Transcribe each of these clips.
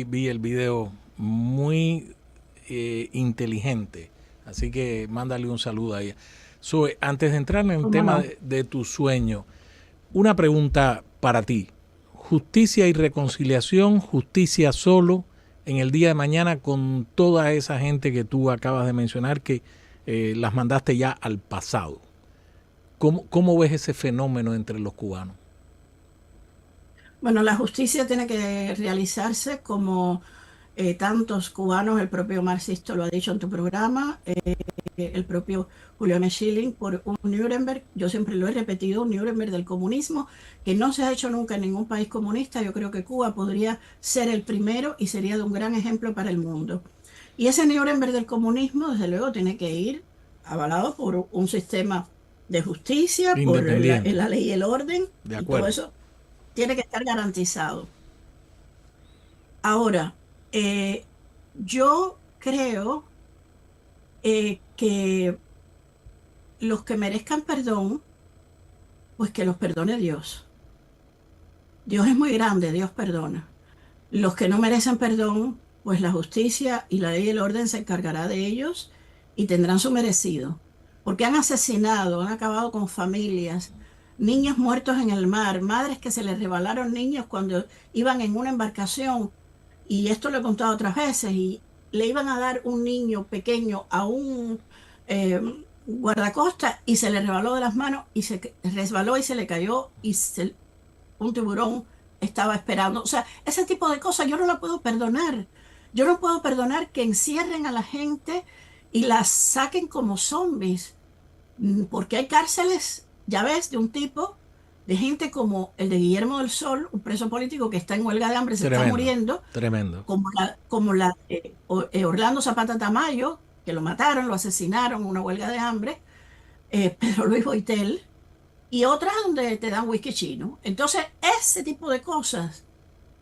Vi el video muy inteligente, así que mándale un saludo a ella. Zoe, antes de entrar en el ¿Cómo tema no? de tu sueño, una pregunta para ti. Justicia y reconciliación, justicia solo en el día de mañana con toda esa gente que tú acabas de mencionar que las mandaste ya al pasado. ¿Cómo ves ese fenómeno entre los cubanos? Bueno, la justicia tiene que realizarse como tantos cubanos, el propio Marxisto lo ha dicho en tu programa, el propio Julio M. Schilling, por un Nuremberg, yo siempre lo he repetido, un Nuremberg del comunismo, que no se ha hecho nunca en ningún país comunista. Yo creo que Cuba podría ser el primero y sería de un gran ejemplo para el mundo. Y ese Nuremberg del comunismo, desde luego, tiene que ir avalado por un sistema de justicia, por Independiente, la ley y el orden, de y todo acuerdo. eso tiene que estar garantizado. Ahora, yo creo que los que merezcan perdón, pues que los perdone Dios. Dios es muy grande, Dios perdona. Los que no merecen perdón, pues la justicia y la ley y el orden se encargará de ellos y tendrán su merecido. Porque han asesinado, han acabado con familias, niños muertos en el mar, madres que se les rebalaron niños cuando iban en una embarcación, y esto lo he contado otras veces, y le iban a dar un niño pequeño a un eh, guardacosta y se le rebaló de las manos y se resbaló y se le cayó y un tiburón estaba esperando. O sea, ese tipo de cosas yo no la puedo perdonar. Yo no puedo perdonar que encierren a la gente y las saquen como zombies, porque hay cárceles, ya ves, de un tipo, de gente como el de Guillermo del Sol, un preso político que está en huelga de hambre, se está Tremendo, muriendo, tremendo. como la Orlando Zapata Tamayo, que lo mataron, lo asesinaron en una huelga de hambre, Pedro Luis Boitel, y otras donde te dan whisky chino. Entonces, ese tipo de cosas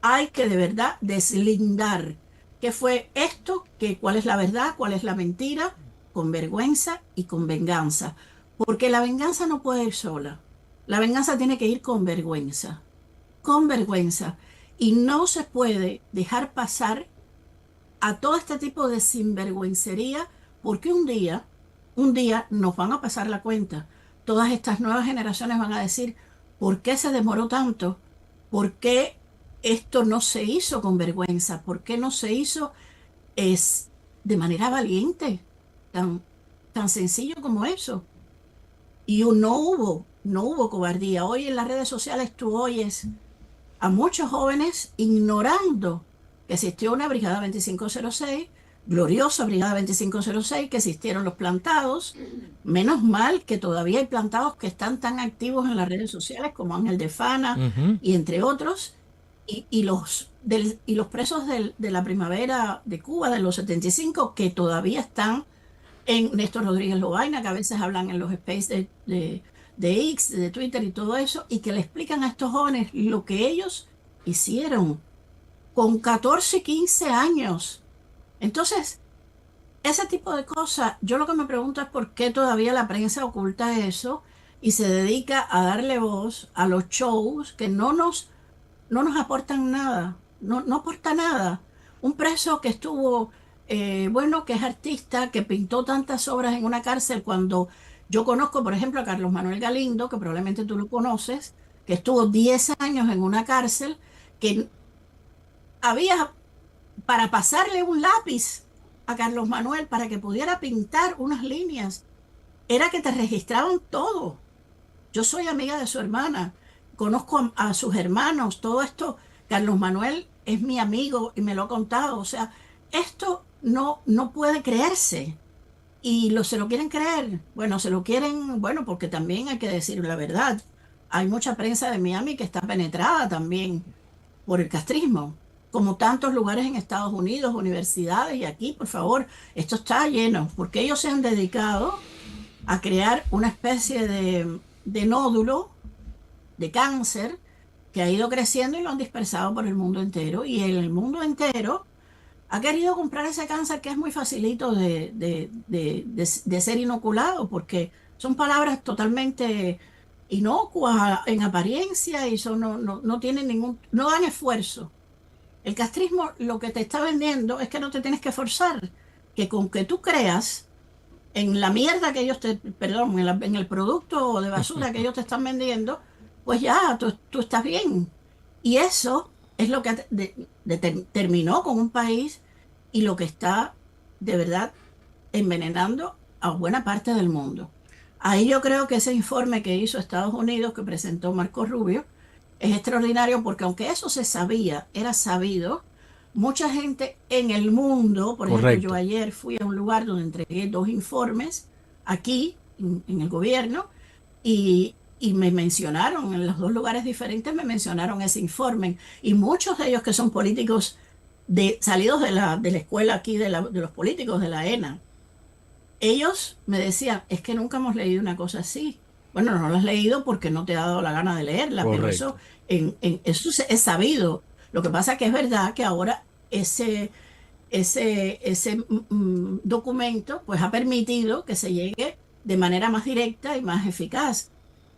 hay que de verdad deslindar qué fue esto, cuál es la verdad, cuál es la mentira, con vergüenza y con venganza. Porque la venganza no puede ir sola. La venganza tiene que ir con vergüenza, con vergüenza. Y no se puede dejar pasar a todo este tipo de sinvergüencería, porque un día nos van a pasar la cuenta. Todas estas nuevas generaciones van a decir, ¿por qué se demoró tanto? ¿Por qué esto no se hizo con vergüenza? ¿Por qué no se hizo es de manera valiente? Tan, tan sencillo como eso. Y no hubo cobardía. Hoy en las redes sociales tú oyes a muchos jóvenes ignorando que existió una Brigada 2506, gloriosa Brigada 2506, que existieron los plantados. Menos mal que todavía hay plantados que están tan activos en las redes sociales como Ángel de Fana Ujú. y entre otros, y los presos de la primavera de Cuba, de los 75, que todavía están en Néstor Rodríguez Lobaina, que a veces hablan en los space de X, de Twitter y todo eso, y que le explican a estos jóvenes lo que ellos hicieron con 14 y 15 años. Entonces, ese tipo de cosas, yo lo que me pregunto es por qué todavía la prensa oculta eso y se dedica a darle voz a los shows que no nos aportan nada, no aporta nada. Un preso que estuvo, bueno, que es artista, que pintó tantas obras en una cárcel, cuando yo conozco, por ejemplo, a Carlos Manuel Galindo, que probablemente tú lo conoces, que estuvo 10 años en una cárcel, que había para pasarle un lápiz a Carlos Manuel para que pudiera pintar unas líneas, era que te registraban todo. Yo soy amiga de su hermana, conozco a sus hermanos, todo esto. Carlos Manuel es mi amigo y me lo ha contado. O sea, esto no puede creerse. Y se lo quieren creer. Bueno, se lo quieren, bueno, porque también hay que decir la verdad. Hay mucha prensa de Miami que está penetrada también por el castrismo, como tantos lugares en Estados Unidos, universidades y aquí, por favor, esto está lleno, porque ellos se han dedicado a crear una especie de nódulo de cáncer que ha ido creciendo y lo han dispersado por el mundo entero. Y el mundo entero ha querido comprar ese cáncer que es muy facilito de ser inoculado, porque son palabras totalmente inocuas en apariencia y son, no tienen no dan esfuerzo. El castrismo lo que te está vendiendo es que no te tienes que forzar, que con que tú creas en la mierda que ellos te, perdón, en el producto de basura que ellos te están vendiendo, pues ya, tú estás bien. Y eso es lo que terminó con un país y lo que está de verdad envenenando a buena parte del mundo. Ahí yo creo que ese informe que hizo Estados Unidos, que presentó Marco Rubio, es extraordinario porque aunque eso se sabía, era sabido, mucha gente en el mundo, por ejemplo, yo Correcto. ayer fui a un lugar donde entregué 2 informes aquí en el gobierno y me mencionaron, en los 2 lugares diferentes me mencionaron ese informe y muchos de ellos que son políticos salidos de la escuela aquí de los políticos de la ENA, ellos me decían, es que nunca hemos leído una cosa así. Bueno, no lo has leído porque no te ha dado la gana de leerla, pero eso, Correcto. eso es sabido. Lo que pasa es que es verdad que ahora ese documento pues ha permitido que se llegue de manera más directa y más eficaz.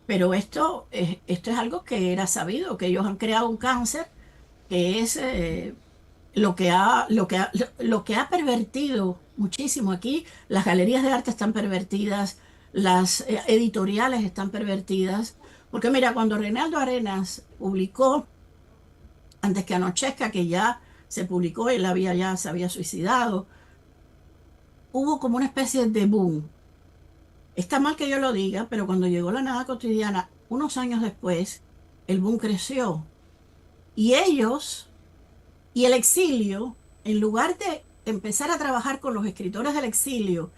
Pero esto es algo que era sabido, que ellos han creado un cáncer que es lo que ha pervertido muchísimo aquí. Las galerías de arte están pervertidas, las editoriales están pervertidas. Porque mira, cuando Reinaldo Arenas publicó, antes que anochezca, que ya se publicó, se había suicidado, hubo como una especie de boom. Está mal que yo lo diga, pero cuando llegó la nada cotidiana, unos años después, el boom creció. Y ellos y el exilio, en lugar de empezar a trabajar con los escritores del exilio,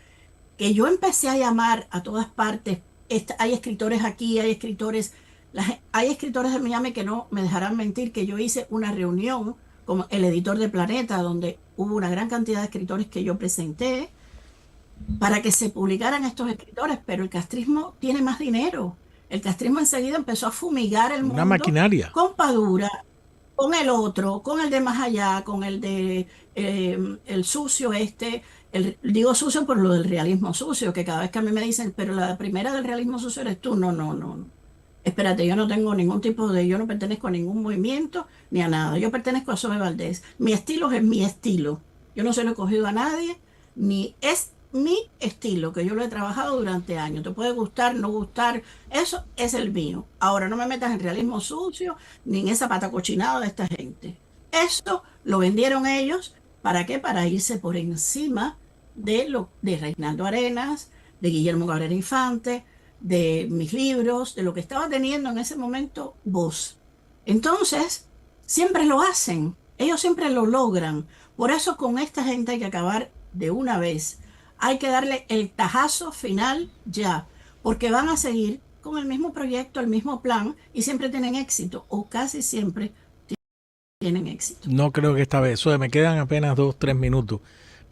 que yo empecé a llamar a todas partes, hay escritores aquí, hay escritores de Miami que no me dejarán mentir, que yo hice una reunión con el editor de Planeta, donde hubo una gran cantidad de escritores que yo presenté para que se publicaran estos escritores, pero el castrismo tiene más dinero. El castrismo enseguida empezó a fumigar el Una mundo maquinaria. con Padura, con el otro, con el de más allá, con el de el sucio digo sucio por lo del realismo sucio, que cada vez que a mí me dicen, pero la primera del realismo sucio eres tú, no, no, no, no. Espérate, yo no tengo ningún yo no pertenezco a ningún movimiento ni a nada. Yo pertenezco a Zoe Valdés. Mi estilo es mi estilo. Yo no se lo he cogido a nadie, ni es mi estilo, que yo lo he trabajado durante años. Te puede gustar, no gustar, eso es el mío. Ahora no me metas en realismo sucio ni en esa pata cochinada de esta gente. Eso lo vendieron ellos, ¿para qué? Para irse por encima de Reinaldo Arenas, de Guillermo Cabrera Infante, de mis libros, de lo que estaba teniendo en ese momento voz. Entonces, siempre lo hacen, ellos siempre lo logran. Por eso con esta gente hay que acabar de una vez. Hay que darle el tajazo final ya, porque van a seguir con el mismo proyecto, el mismo plan y siempre tienen éxito, o casi siempre tienen éxito. No creo que esta vez. Eso me quedan apenas 2, 3 minutos.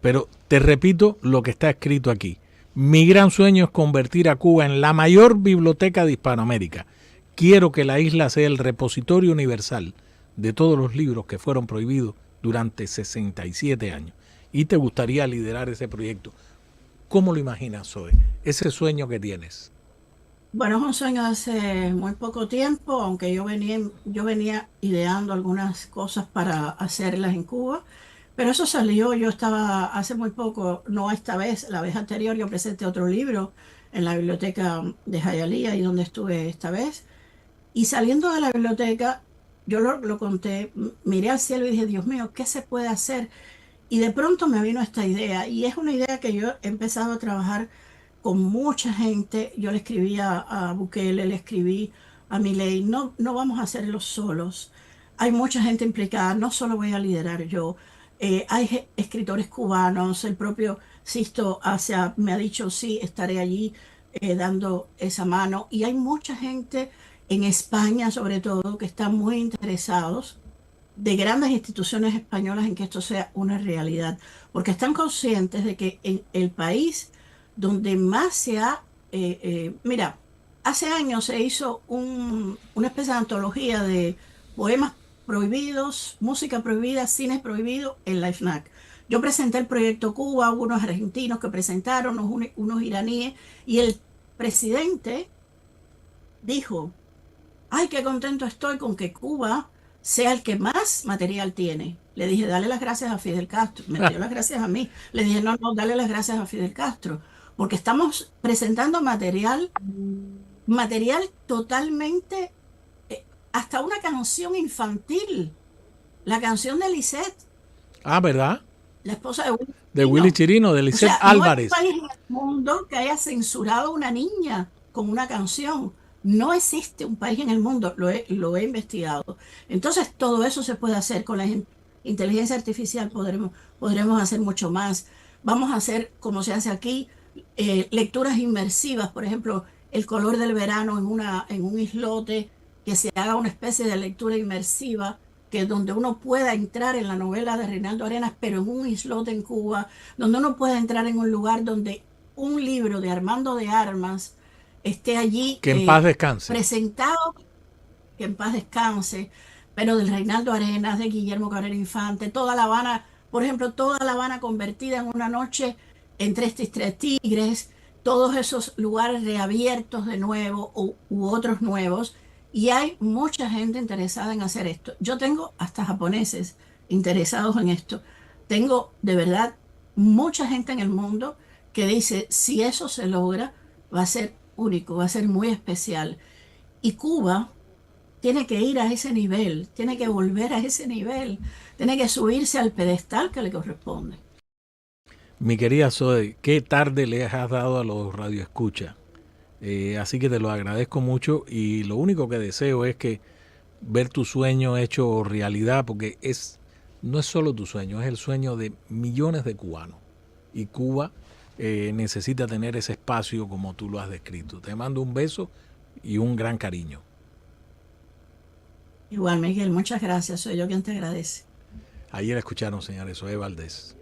Pero te repito lo que está escrito aquí. Mi gran sueño es convertir a Cuba en la mayor biblioteca de Hispanoamérica. Quiero que la isla sea el repositorio universal de todos los libros que fueron prohibidos durante 67 años. Y te gustaría liderar ese proyecto. ¿Cómo lo imaginas, Zoe? Ese sueño que tienes. Bueno, es un sueño de hace muy poco tiempo, aunque yo venía ideando algunas cosas para hacerlas en Cuba, pero eso salió, yo estaba hace muy poco, no esta vez, la vez anterior yo presenté otro libro en la biblioteca de Hialeah, y donde estuve esta vez, y saliendo de la biblioteca, yo lo conté, miré al cielo y dije, Dios mío, ¿qué se puede hacer? Y de pronto me vino esta idea, y es una idea que yo he empezado a trabajar con mucha gente. Yo le escribí a Bukele, le escribí a Milei, no, no vamos a hacerlo solos. Hay mucha gente implicada, no solo voy a liderar yo. Hay escritores cubanos, el propio Sisto me ha dicho, sí, estaré allí dando esa mano. Y hay mucha gente en España, sobre todo, que están muy interesados de grandes instituciones españolas en que esto sea una realidad, porque están conscientes de que en el país donde más mira, hace años se hizo una especie de antología de poemas prohibidos, música prohibida, cines prohibidos en la FNAC. Yo presenté el proyecto Cuba, hubo unos argentinos que presentaron, unos iraníes, y el presidente dijo, ay, qué contento estoy con que Cuba sea el que más material tiene. Le dije, dale las gracias a Fidel Castro. Me dio las gracias a mí. Le dije, no, no, dale las gracias a Fidel Castro. Porque estamos presentando material totalmente, hasta una canción infantil. La canción de Lisette, Ah, ¿verdad? la esposa de Willy De Willy Chirino. Chirino, de O Lisette sea, no hay un Álvarez. país en el mundo que haya censurado a una niña con una canción. No existe un país en el mundo, lo he investigado. Entonces, todo eso se puede hacer con la inteligencia artificial, podremos hacer mucho más. Vamos a hacer, como se hace aquí, lecturas inmersivas, por ejemplo, el color del verano en un islote, que se haga una especie de lectura inmersiva, que donde uno pueda entrar en la novela de Reinaldo Arenas, pero en un islote en Cuba, donde uno pueda entrar en un lugar donde un libro de Armando de Armas esté allí Que en paz descanse. presentado, que en paz descanse, pero del Reinaldo Arenas, de Guillermo Cabrera Infante, toda La Habana, por ejemplo, toda La Habana convertida en una noche en Tres Tigres, todos esos lugares reabiertos de nuevo u otros nuevos, y hay mucha gente interesada en hacer esto. Yo tengo hasta japoneses interesados en esto. Tengo de verdad mucha gente en el mundo que dice, si eso se logra, va a ser único, va a ser muy especial. Y Cuba tiene que ir a ese nivel, tiene que volver a ese nivel, tiene que subirse al pedestal que le corresponde. Mi querida Zoe, qué tarde le has dado a los radioescuchas. Así que te lo agradezco mucho y lo único que deseo es que ver tu sueño hecho realidad, porque no es solo tu sueño, es el sueño de millones de cubanos. Y Cuba necesita tener ese espacio como tú lo has descrito. Te mando un beso y un gran cariño. Igual, Miguel, muchas gracias. Soy yo quien te agradece. Ayer escucharon, señores, Zoe Valdés.